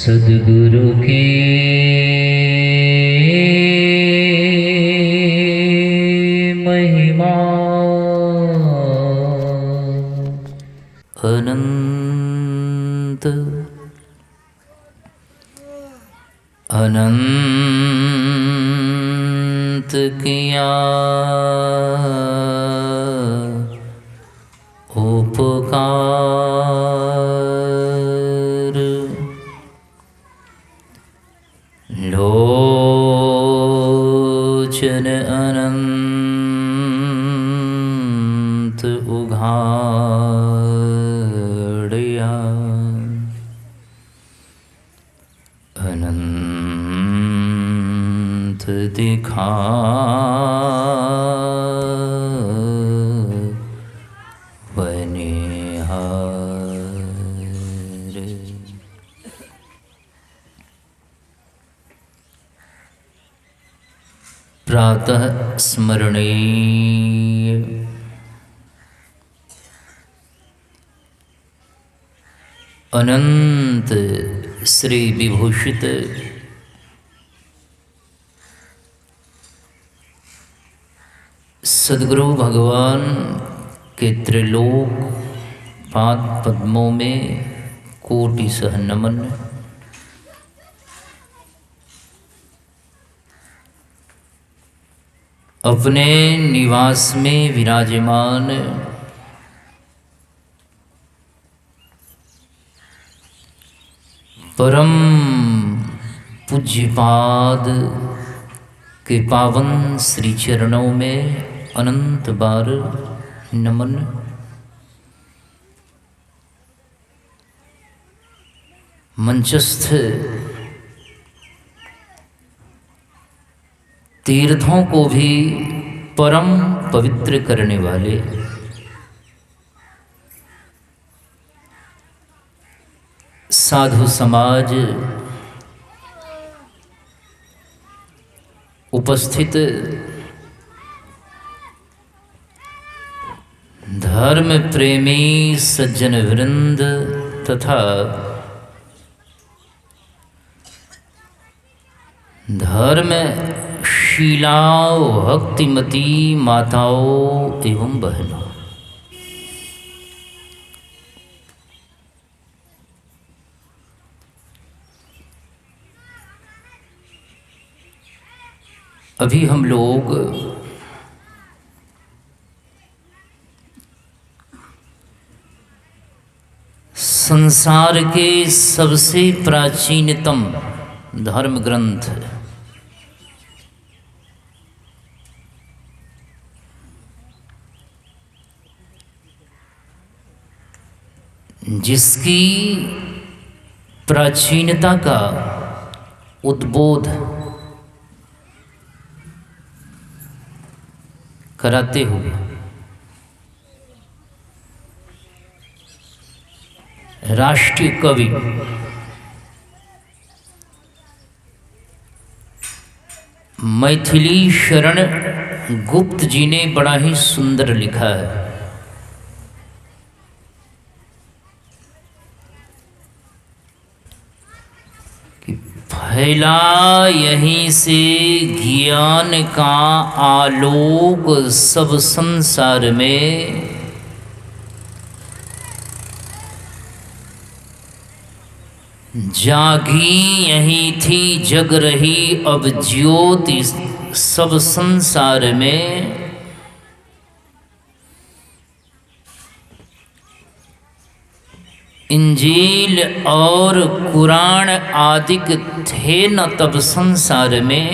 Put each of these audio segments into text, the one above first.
सद्गुरु की महिमा अनंत अनंत किया उपकार लोचन अनंत उघाड़िया अनंत दिखा प्रातः स्मरणीय अनंत श्री विभूषित सद्गुरु भगवान के त्रिलोक पाद पद्मों में कोटि सह नमन। अपने निवास में विराजमान परम पूज्यपाद के पावन श्री चरणों में अनंत बार नमन। मंचस्थ तीर्थों को भी परम पवित्र करने वाले साधु समाज, उपस्थित धर्म प्रेमी सज्जन वृंद तथा धर्म शीलाओ भक्तिमती माताओं एवं बहनों, अभी हम लोग संसार के सबसे प्राचीनतम धर्म ग्रंथ जिसकी प्राचीनता का उद्बोध कराते हुए राष्ट्रीय कवि मैथिली शरण गुप्त जी ने बड़ा ही सुंदर लिखा है कि फैला यहीं से ज्ञान का आलोक सब संसार में, जागी यहीं थी जग रही अब ज्योति सब संसार में। इंजील और कुरान आदिक थे न तब संसार में,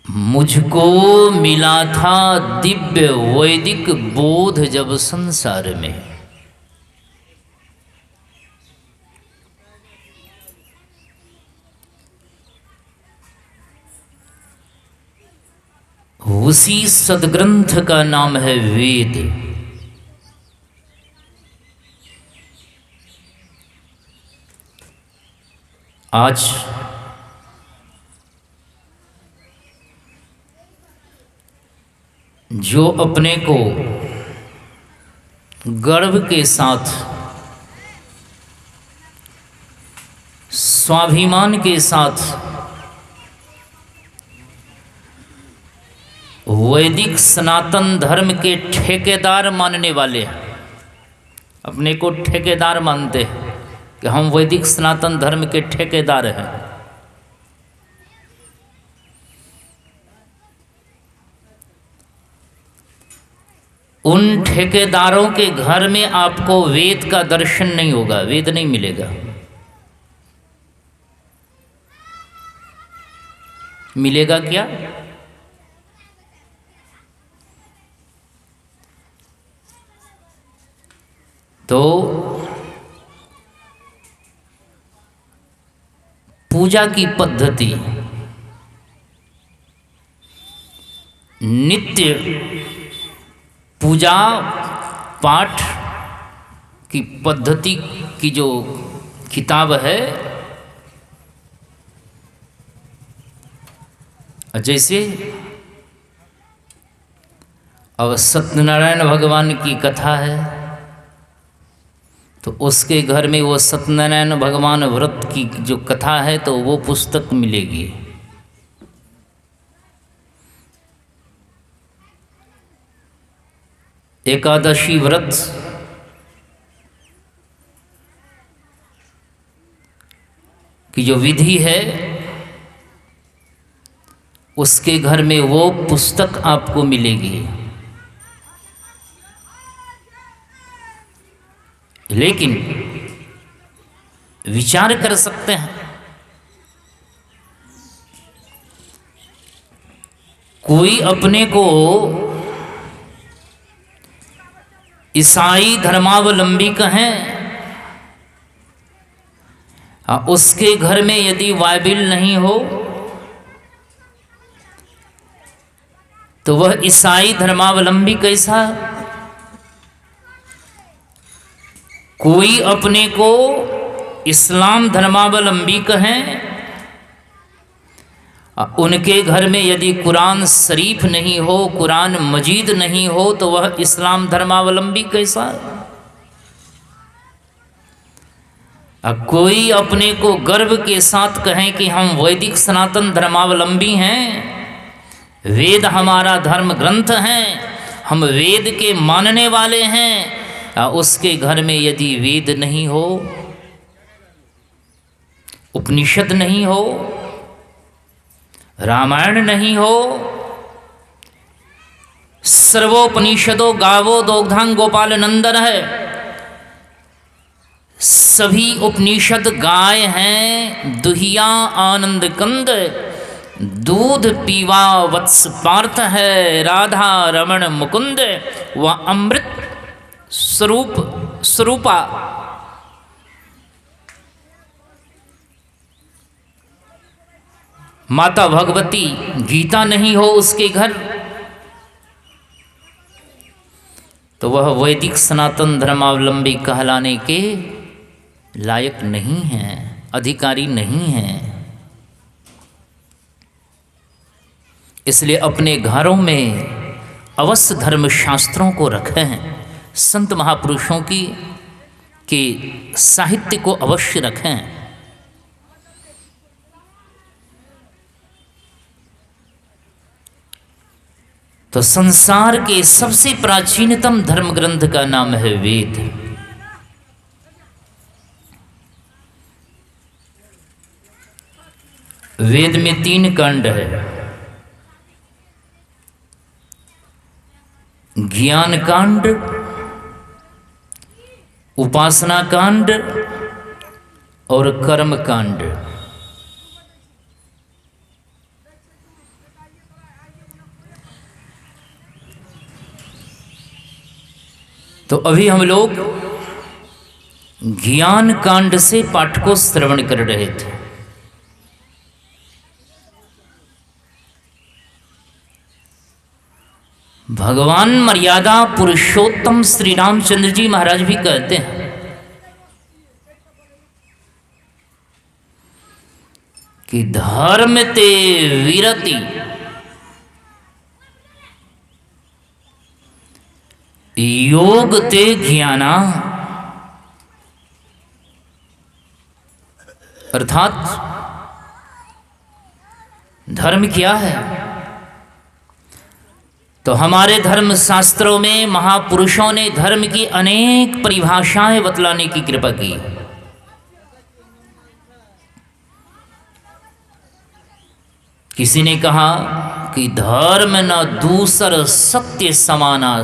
मुझको मिला था दिव्य वैदिक बोध जब संसार में। उसी सदग्रंथ का नाम है वेद। आज जो अपने को गर्व के साथ स्वाभिमान के साथ वैदिक सनातन धर्म के ठेकेदार मानने वाले हैं, अपने को ठेकेदार मानते हैं कि हम वैदिक सनातन धर्म के ठेकेदार हैं। उन ठेकेदारों के घर में आपको वेद का दर्शन नहीं होगा, वेद नहीं मिलेगा। मिलेगा क्या? तो पूजा की पद्धति, नित्य पूजा पाठ की पद्धति की जो किताब है, जैसे अब सत्यनारायण भगवान की कथा है तो उसके घर में वो सत्यनारायण भगवान व्रत की जो कथा है तो वो पुस्तक मिलेगी। एकादशी व्रत की जो विधि है उसके घर में वो पुस्तक आपको मिलेगी। लेकिन विचार कर सकते हैं, कोई अपने को ईसाई धर्मावलंबी कहें, उसके घर में यदि बाइबिल नहीं हो तो वह ईसाई धर्मावलंबी कैसा? कोई अपने को इस्लाम धर्मावलंबी कहें, उनके घर में यदि कुरान शरीफ नहीं हो, कुरान मजीद नहीं हो तो वह इस्लाम धर्मावलंबी कैसा? कोई अपने को गर्व के साथ कहें कि हम वैदिक सनातन धर्मावलंबी हैं, वेद हमारा धर्म ग्रंथ है, हम वेद के मानने वाले हैं, उसके घर में यदि वेद नहीं हो, उपनिषद नहीं हो, रामायण नहीं हो, सर्वोपनिषदों गावो दोग्धांग गोपाल नंदन है, सभी उपनिषद गाय हैं, दुहिया आनंद कंद, दूध पीवा वत्स पार्थ है, राधा रमण मुकुंद, वह अमृत स्वरूपा। माता भगवती गीता नहीं हो उसके घर तो वह वैदिक सनातन धर्मावलंबी कहलाने के लायक नहीं है, अधिकारी नहीं है। इसलिए अपने घरों में अवश्य धर्म शास्त्रों को रखें, संत महापुरुषों की के साहित्य को अवश्य रखें। तो संसार के सबसे प्राचीनतम धर्म ग्रंथ का नाम है वेद। वेद में 3 कांड है, ज्ञान कांड, उपासना कांड और कर्म कांड। तो अभी हम लोग ज्ञान कांड से पाठ को श्रवण कर रहे थे। भगवान मर्यादा पुरुषोत्तम श्री रामचंद्र जी महाराज भी कहते हैं कि धर्म ते विरति योग ते ज्ञाना। अर्थात धर्म क्या है? तो हमारे धर्म शास्त्रों में महापुरुषों ने धर्म की अनेक परिभाषाएं बतलाने की कृपा की। किसी ने कहा कि धर्म न दूसर सत्य समाना,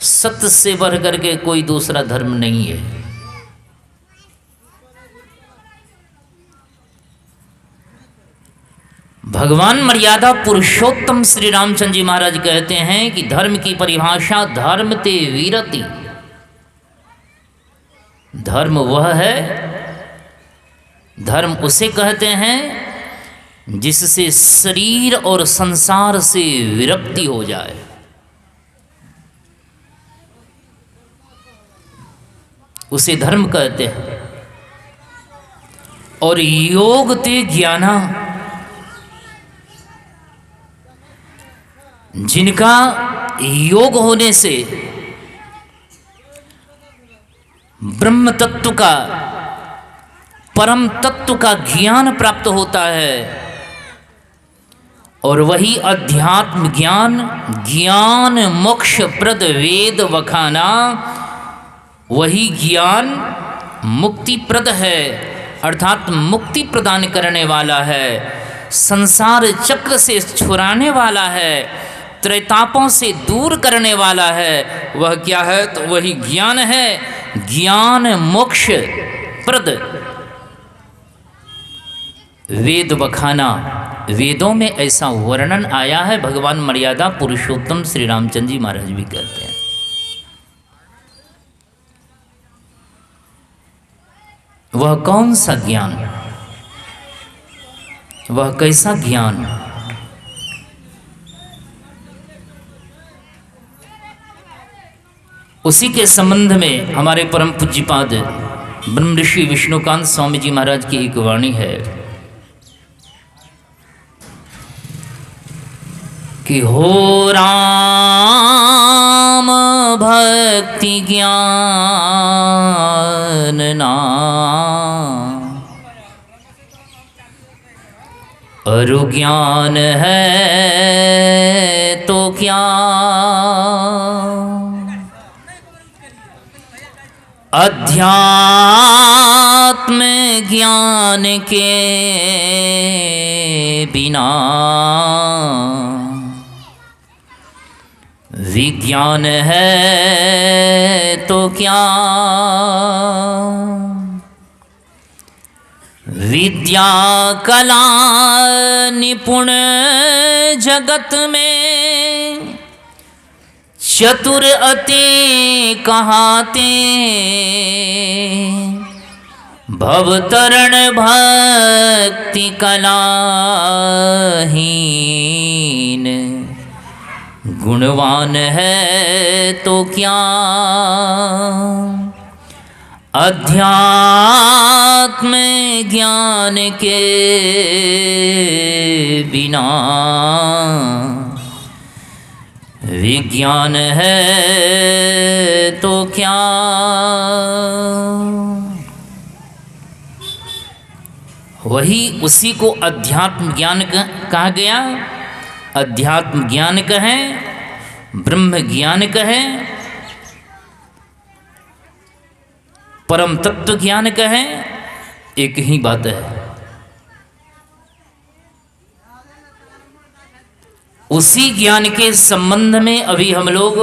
सत्य से बढ़ करके कोई दूसरा धर्म नहीं है। भगवान मर्यादा पुरुषोत्तम श्री रामचंद्र जी महाराज कहते हैं कि धर्म की परिभाषा धर्म ते वीरति। धर्म वह है, धर्म उसे कहते हैं जिससे शरीर और संसार से विरक्ति हो जाए। उसे धर्म कहते हैं। और योग ते ज्ञाना, जिनका योग होने से ब्रह्म तत्व का, परम तत्व का ज्ञान प्राप्त होता है, और वही अध्यात्म ज्ञान, ज्ञान मोक्ष प्रद वेद वखाना, वही ज्ञान मुक्ति प्रद है, अर्थात मुक्ति प्रदान करने वाला है, संसार चक्र से छुड़ाने वाला है, त्रैतापों से दूर करने वाला है। वह क्या है? तो वही ज्ञान है, ज्ञान मोक्ष प्रद वेद बखाना। वेदों में ऐसा वर्णन आया है, भगवान मर्यादा पुरुषोत्तम श्री रामचंद्र जी महाराज भी कहते हैं। वह कौन सा ज्ञान, वह कैसा ज्ञान? उसी के संबंध में हमारे परम पूज्यपाद ब्रह्म ऋषि विष्णुकांत स्वामी जी महाराज की एक वाणी है कि हो राम भक्ति ज्ञान ना अरु ज्ञान है तो क्या, अध्यात्म ज्ञान के बिना विज्ञान है तो क्या। विद्या कला निपुण जगत में चतुर अति कहाते, भवतरण भक्ति कलाहीन गुणवान है तो क्या। अध्यात्म ज्ञान के बिना विज्ञान है तो क्या। वही उसी को अध्यात्म ज्ञान कहा गया। अध्यात्म ज्ञान कहें, ब्रह्म ज्ञान कहें, परम तत्व ज्ञान कहें, एक ही बात है। उसी ज्ञान के संबंध में अभी हम लोग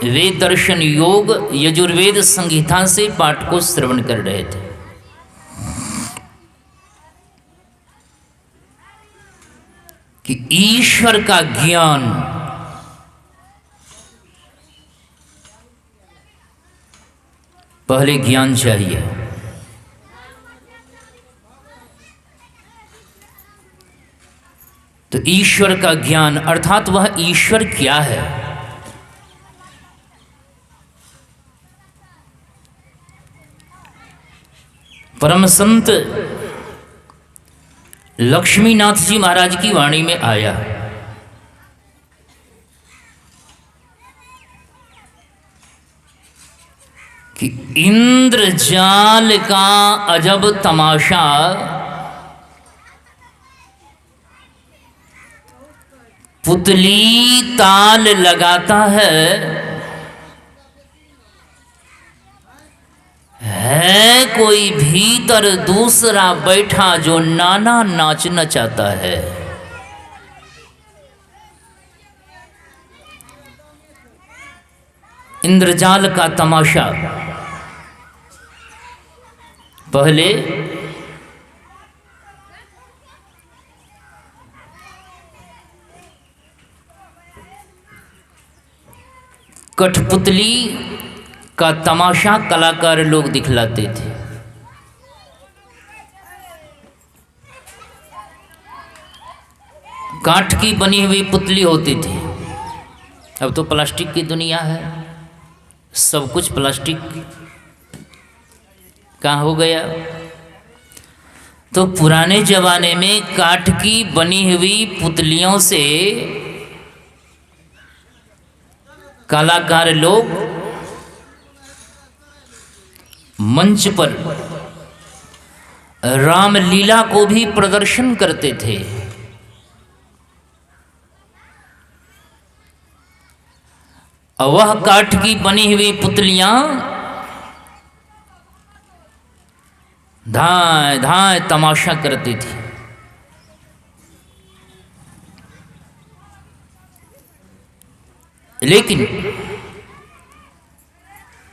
वेद दर्शन योग यजुर्वेद संहिता से पाठ को श्रवण कर रहे थे। कि ईश्वर का ज्ञान पहले ज्ञान चाहिए। तो ईश्वर का ज्ञान अर्थात वह ईश्वर क्या है। परम संत लक्ष्मीनाथ जी महाराज की वाणी में आया कि कि इंद्रजाल का अजब तमाशा पुतली ताल लगाता है कोई भीतर दूसरा बैठा जो नाना नाचना चाहता है। इंद्रजाल का तमाशा पहले कठपुतली का तमाशा कलाकार लोग दिखलाते थे। काठ की बनी हुई पुतली होती थी। अब तो प्लास्टिक की दुनिया है, सब कुछ प्लास्टिक का हो गया। तो पुराने जमाने में काठ की बनी हुई पुतलियों से कलाकार लोग मंच पर रामलीला को भी प्रदर्शन करते थे। वह काठ की बनी हुई पुतलियां धाए धाए तमाशा करती थी। लेकिन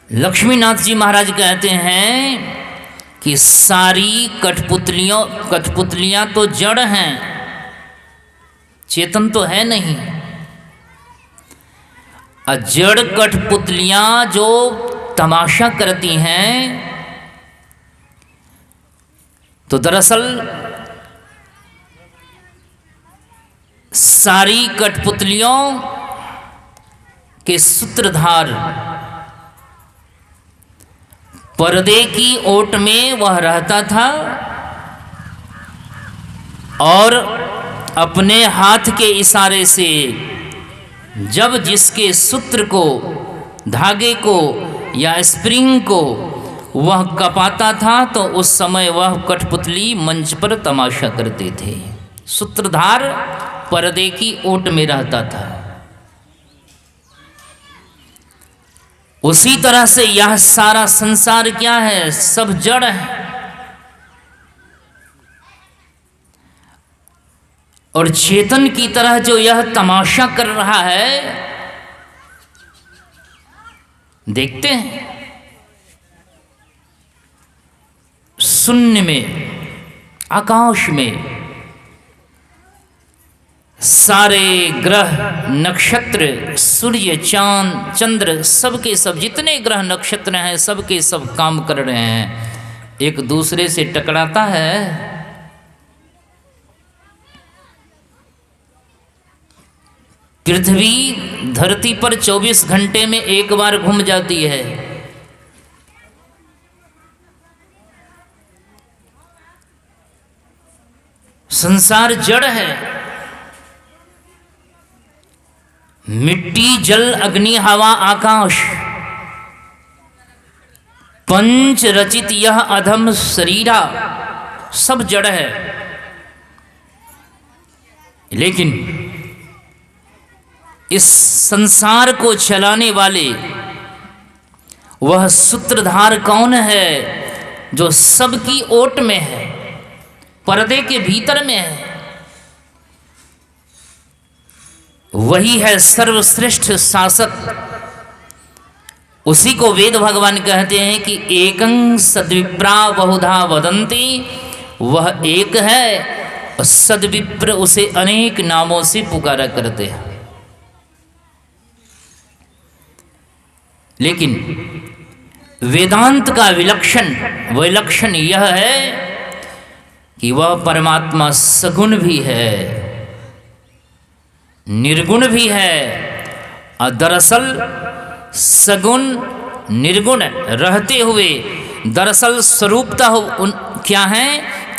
लक्ष्मीनाथ जी महाराज कहते हैं कि सारी कठपुतलियां तो जड़ हैं, चेतन तो है नहीं। जड़ कठपुतलियां जो तमाशा करती हैं तो दरअसल सारी कठपुतलियों के सूत्रधार पर्दे की ओट में वह रहता था और अपने हाथ के इशारे से जब जिसके सूत्र को, धागे को या स्प्रिंग को वह कपाता था तो उस समय वह कठपुतली मंच पर तमाशा करते थे। सूत्रधार पर्दे की ओट में रहता था। उसी तरह से यह सारा संसार क्या है, सब जड़ है। और चेतन की तरह जो यह तमाशा कर रहा है, देखते हैं शून्य में, आकाश में सारे ग्रह नक्षत्र, सूर्य चांद चंद्र, सबके सब जितने ग्रह नक्षत्र हैं सबके सब काम कर रहे हैं। एक दूसरे से टकराता है। पृथ्वी धरती पर 24 घंटे में एक बार घूम जाती है। संसार जड़ है। मिट्टी जल अग्नि हवा आकाश पंच रचित यह अधम शरीरा सब जड़ है। लेकिन इस संसार को चलाने वाले वह सूत्रधार कौन है जो सबकी ओट में है, पर्दे के भीतर में है? वही है सर्वश्रेष्ठ शासक। उसी को वेद भगवान कहते हैं कि एकं सद्विप्रा बहुधा वदन्ति, वह एक है और सद्विप्र उसे अनेक नामों से पुकारा करते हैं। लेकिन वेदांत का विलक्षण यह है कि वह परमात्मा सगुण भी है, निर्गुण भी है। और दरअसल सगुण निर्गुण रहते हुए दरअसल स्वरूपता क्या है,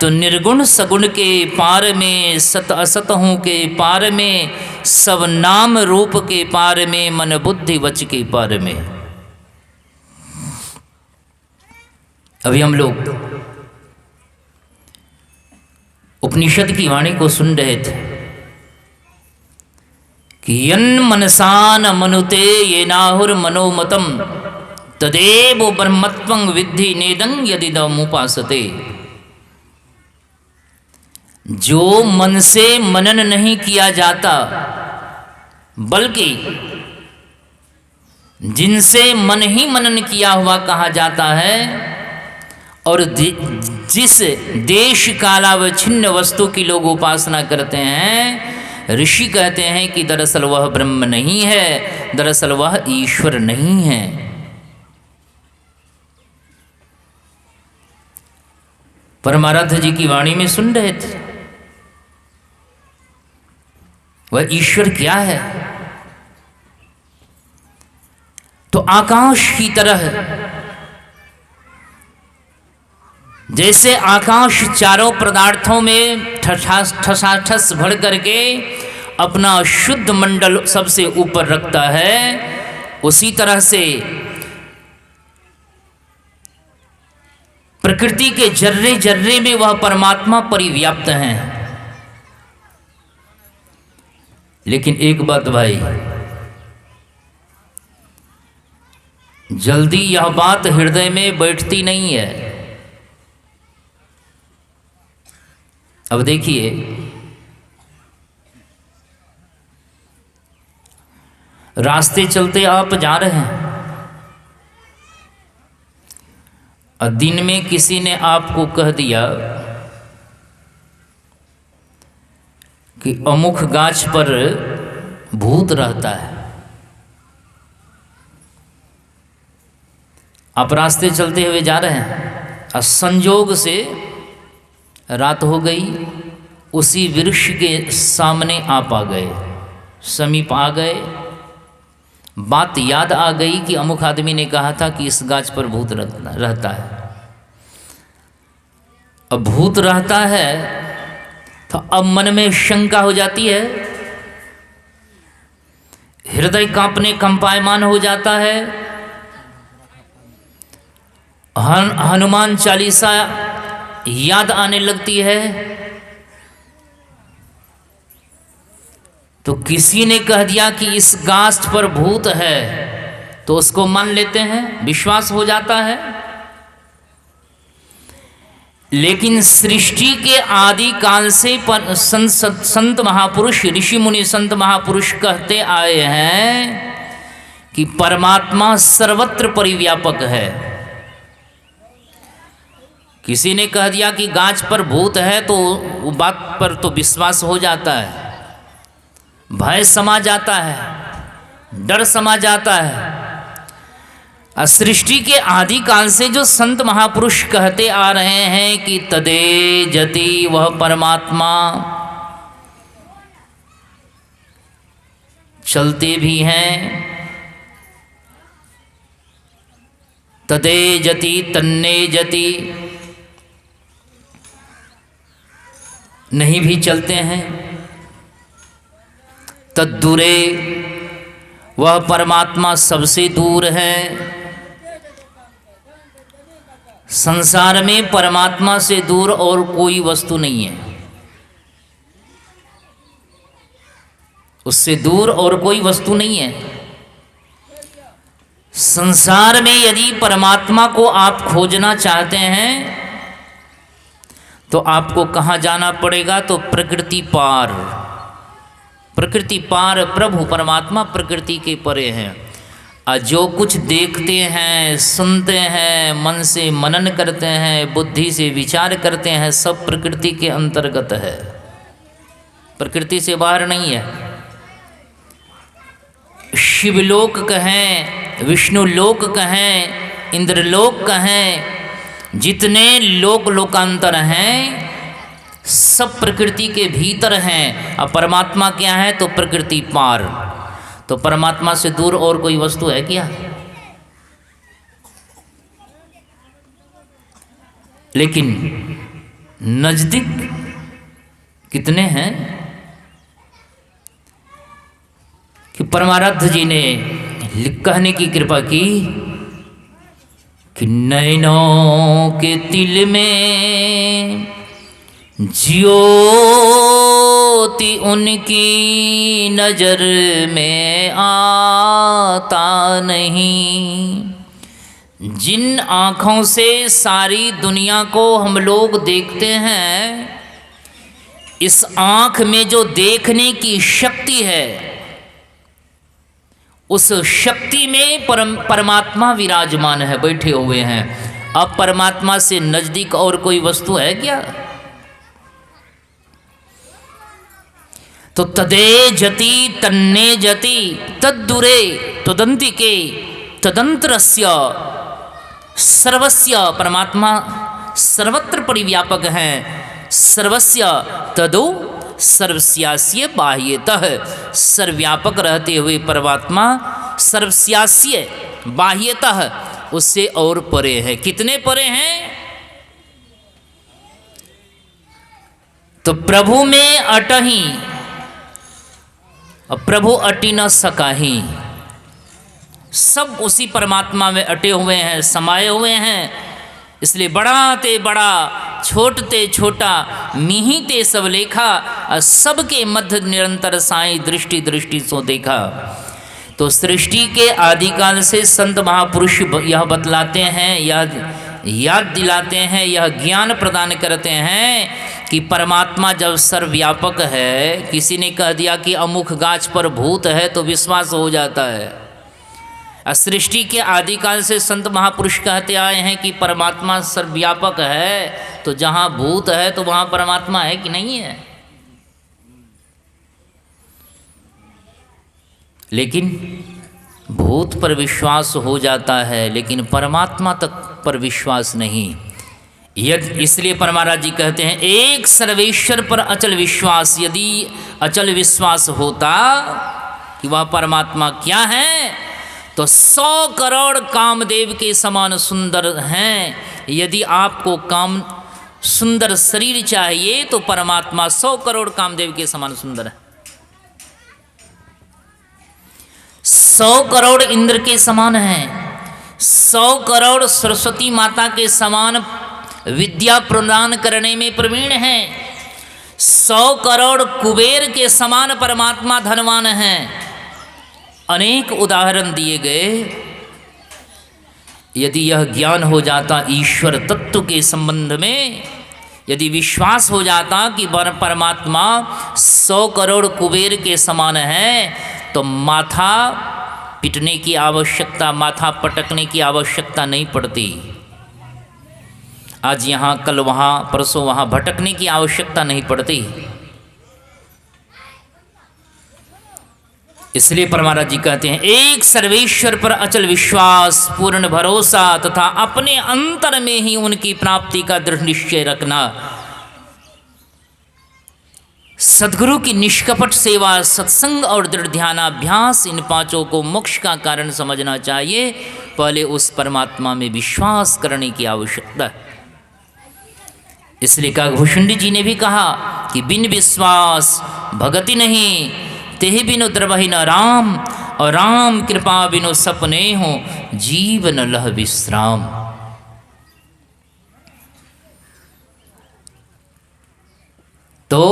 तो निर्गुण सगुण के पार में, सत असत हूँ के पार में, सब नाम रूप के पार में, मन बुद्धि वच के पार में। अभी हम लोग उपनिषद की वाणी को सुन रहे थे कि यन् मनसा न मनुते येनाहुर मनोमतम तदेव ब्रह्मत्वं विद्धि नेदं यदिदमुपासते। जो मन से मनन नहीं किया जाता, बल्कि जिनसे मन ही मनन किया हुआ कहा जाता है, और जिस देश कालावच्छिन्न वस्तु की लोग उपासना करते हैं, ऋषि कहते हैं कि दरअसल वह ब्रह्म नहीं है, दरअसल वह ईश्वर नहीं है। परमाराध्य जी की वाणी में सुन रहे थे, वह ईश्वर क्या है? तो आकाश की तरह, जैसे आकाश चारों पदार्थों में ठसाठस भर करके अपना शुद्ध मंडल सबसे ऊपर रखता है, उसी तरह से प्रकृति के जर्रे जर्रे में वह परमात्मा परिव्याप्त हैं। लेकिन एक बात भाई, जल्दी यह बात हृदय में बैठती नहीं है। अब देखिए, रास्ते चलते आप जा रहे हैं और दिन में किसी ने आपको कह दिया कि अमुक गाछ पर भूत रहता है। आप रास्ते चलते हुए जा रहे हैं और संजोग से रात हो गई, उसी वृक्ष के सामने आप आ गए, समीप आ गए। बात याद आ गई कि अमुक आदमी ने कहा था कि इस गाछ पर भूत रहता है। अब भूत रहता है तो अब मन में शंका हो जाती है, हृदय कांपने कंपायमान हो जाता है। हनुमान चालीसा याद आने लगती है। तो किसी ने कह दिया कि इस गाछ पर भूत है, तो उसको मान लेते हैं, विश्वास हो जाता है। लेकिन सृष्टि के आदि काल से संत महापुरुष, ऋषि मुनि संत महापुरुष कहते आए हैं कि परमात्मा सर्वत्र परिव्यापक है। किसी ने कह दिया कि गाछ पर भूत है, तो वो बात पर तो विश्वास हो जाता है, भय समा जाता है, डर समा जाता है। सृष्टि के आदि काल से जो संत महापुरुष कहते आ रहे हैं कि तदे जति, वह परमात्मा चलते भी हैं, तदे जति तन्ने जति, नहीं भी चलते हैं, तद्दूरे, वह परमात्मा सबसे दूर है। संसार में परमात्मा से दूर और कोई वस्तु नहीं है, उससे दूर और कोई वस्तु नहीं है। संसार में यदि परमात्मा को आप खोजना चाहते हैं तो आपको कहाँ जाना पड़ेगा? तो प्रकृति पार। प्रकृति पार प्रभु परमात्मा प्रकृति के परे हैं। और जो कुछ देखते हैं, सुनते हैं, मन से मनन करते हैं, बुद्धि से विचार करते हैं, सब प्रकृति के अंतर्गत है, प्रकृति से बाहर नहीं है। शिवलोक कहें, विष्णुलोक कहें, इंद्रलोक कहें, जितने लोक लोकांतर हैं सब प्रकृति के भीतर हैं। अब परमात्मा क्या है? तो प्रकृति पार। तो परमात्मा से दूर और कोई वस्तु है क्या? लेकिन नजदीक कितने हैं कि परमाराध्य जी ने कहने की कृपा की कि नैनों के तिल में ज्योति उनकी नजर में आता नहीं। जिन आँखों से सारी दुनिया को हम लोग देखते हैं, इस आँख में जो देखने की शक्ति है, उस शक्ति में परमात्मा विराजमान है, बैठे हुए हैं। अब परमात्मा से नजदीक और कोई वस्तु है क्या? तो तदे जति तन्ने जति तद्दुरे तदंतिके तदंतरस्य सर्वस्य। परमात्मा सर्वत्र परिव्यापक हैं। सर्वस्य तदो सर्वस्यास्य बाह्यतः। सर्वव्यापक रहते हुए परमात्मा सर्वस्यास्य बाह्यतः उससे और परे है। कितने परे हैं? तो प्रभु में अटही, प्रभु अटी न सकाही। सब उसी परमात्मा में अटे हुए हैं, समाये हुए हैं। इसलिए बड़ा ते बड़ा, छोटते छोटा, मिही ते सब लेखा, सबके मध्य निरंतर साई दृष्टि दृष्टि सो देखा। तो सृष्टि के आदिकाल से संत महापुरुष यह बतलाते हैं, यह याद दिलाते हैं, यह ज्ञान प्रदान करते हैं कि परमात्मा जब सर्वव्यापक है। किसी ने कह दिया कि अमुक गाछ पर भूत है तो विश्वास हो जाता है। सृष्टि के आदिकाल से संत महापुरुष कहते आए हैं कि परमात्मा सर्वव्यापक है, तो जहाँ भूत है तो वहाँ परमात्मा है कि नहीं है? लेकिन भूत पर विश्वास हो जाता है, लेकिन परमात्मा तक पर विश्वास नहीं। इसलिए परमाराज जी कहते हैं, एक सर्वेश्वर पर अचल विश्वास। यदि अचल विश्वास होता कि वह परमात्मा क्या है, तो 100 करोड़ कामदेव के समान सुंदर हैं। यदि आपको काम सुंदर शरीर चाहिए तो परमात्मा 100 करोड़ कामदेव के समान सुंदर है। 100 करोड़ इंद्र के समान हैं। 100 करोड़ सरस्वती माता के समान विद्या प्रदान करने में प्रवीण हैं। 100 करोड़ कुबेर के समान परमात्मा धनवान हैं। अनेक उदाहरण दिए गए। यदि यह ज्ञान हो जाता ईश्वर तत्व के संबंध में, यदि विश्वास हो जाता कि परमात्मा 100 करोड़ कुबेर के समान है, तो माथा पिटने की आवश्यकता, माथा पटकने की आवश्यकता नहीं पड़ती। आज यहाँ कल वहाँ, परसों वहाँ भटकने की आवश्यकता नहीं पड़ती। इसलिए परमाराज जी कहते हैं, एक सर्वेश्वर पर अचल विश्वास, पूर्ण भरोसा तथा अपने अंतर में ही उनकी प्राप्ति का दृढ़ निश्चय रखना। सद्गुरु की निष्कपट सेवा, सत्संग और दृढ़ ध्यानाभ्यास, इन पांचों को मोक्ष का कारण समझना चाहिए। पहले उस परमात्मा में विश्वास करने की आवश्यकता है। इसलिए काकभूषुंडी जी ने भी कहा कि बिन विश्वास भगति नहीं, तेहि बिनु द्रवहि न राम, और राम कृपा बिनु सपने हो, जीवन लह विश्राम। तो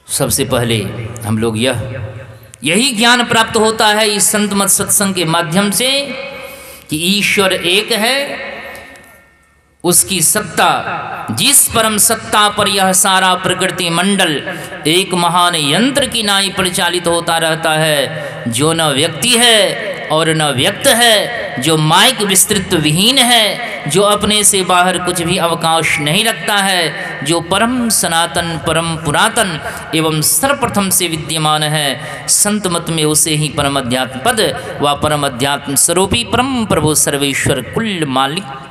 सबसे पहले हम लोग यही ज्ञान प्राप्त होता है इस संत मत सत्संग के माध्यम से कि ईश्वर एक है। उसकी सत्ता, जिस परम सत्ता पर यह सारा प्रकृति मंडल एक महान यंत्र की नाई परिचालित होता रहता है, जो न व्यक्ति है और न व्यक्त है, जो माइक विस्तृत विहीन है, जो अपने से बाहर कुछ भी अवकाश नहीं रखता है, जो परम सनातन, परम पुरातन एवं सर्वप्रथम से विद्यमान है। संत मत में उसे ही परम अध्यात्म पद व परम अध्यात्म स्वरूपी परम प्रभु सर्वेश्वर कुल मालिक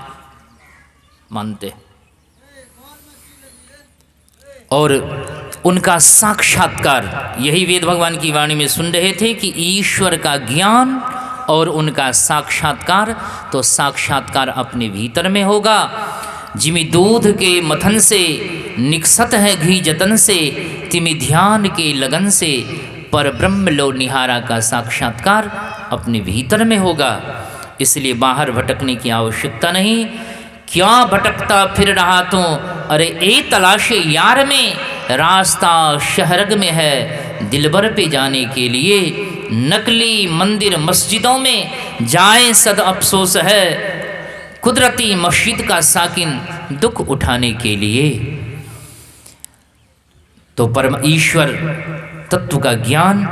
मानते और उनका साक्षात्कार, यही वेद भगवान की वाणी में सुन रहे थे कि ईश्वर का ज्ञान और उनका साक्षात्कार। तो साक्षात्कार अपने भीतर में होगा। जिमि दूध के मथन से निकसत है घी जतन से, तिमि ध्यान के लगन से पर ब्रह्म लो निहारा का साक्षात्कार अपने भीतर में होगा। इसलिए बाहर भटकने की आवश्यकता नहीं। क्या भटकता फिर रहा तो, अरे ए तलाशे यार में, रास्ता शहरग में है दिलबर पे जाने के लिए। नकली मंदिर मस्जिदों में जाए सद अफसोस है, कुदरती मस्जिद का साकिन दुख उठाने के लिए। तो परम ईश्वर तत्व का ज्ञान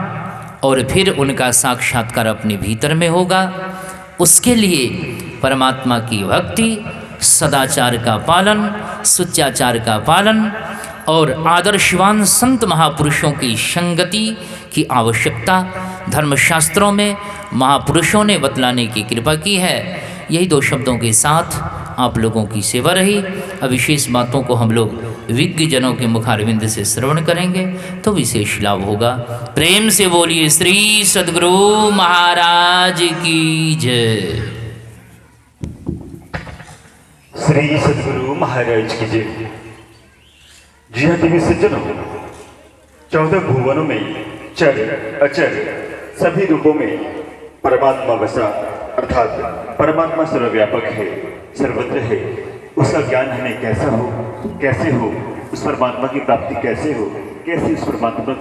और फिर उनका साक्षात्कार अपने भीतर में होगा। उसके लिए परमात्मा की भक्ति, सदाचार का पालन, सुचाचार का पालन और आदर्शवान संत महापुरुषों की संगति की आवश्यकता धर्मशास्त्रों में महापुरुषों ने बतलाने की कृपा की है। यही दो शब्दों के साथ आप लोगों की सेवा रही। अब विशेष बातों को हम लोग विज्ञ जनों के मुखारविंद से श्रवण करेंगे तो विशेष लाभ होगा। प्रेम से बोलिए श्री सद्गुरु महाराज की जय। श्री सद्गुरु महाराज की जय। जी हाँ देवी सज्जनों, 14 भुवनों में चर अचर सभी रूपों में परमात्मा बसा, अर्थात परमात्मा सर्वव्यापक है, सर्वत्र है। उसका ज्ञान हमें कैसा हो, कैसे हो, उस परमात्मा की प्राप्ति कैसे हो, कैसे उस परमात्मा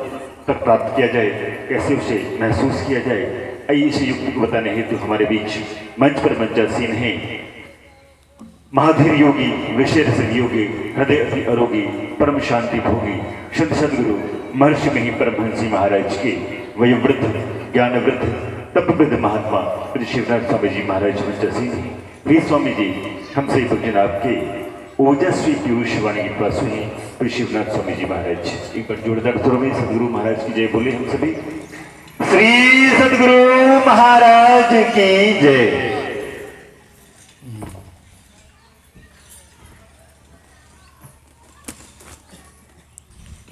तक प्राप्त किया जाए, कैसे उसे महसूस किया जाए, आइए इस युक्ति को बताने हेतु हमारे बीच मंच पर मंचासीन हैं महाधीर योगी, विषय रसिक योगी, हृदय अति अरोगी, परम शांति भोगी, शुद्ध सद्गुरु महर्षि में ही परमहंसी महाराज के वयोवृद्ध, ज्ञानवृद्ध, तपवृद्ध महात्मा श्री शिवनाथ स्वामी जी महाराज मंचासीन हैं। प्रिय स्वामी जी, हमसे भजन आपके ओजस्वी पीयूष वाणी के पास हुई श्री शिवनाथ स्वामी जी महाराज। एक बार जोरदार स्वरों में सदगुरु महाराज की जय बोले हम सभी। श्री सदगुरु महाराज की जय।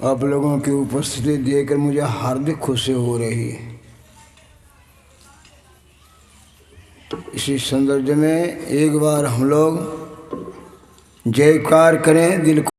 आप लोगों की उपस्थिति देखकर मुझे हार्दिक खुशी हो रही है। इसी संदर्भ में एक बार हम लोग जयकार करें, दिल को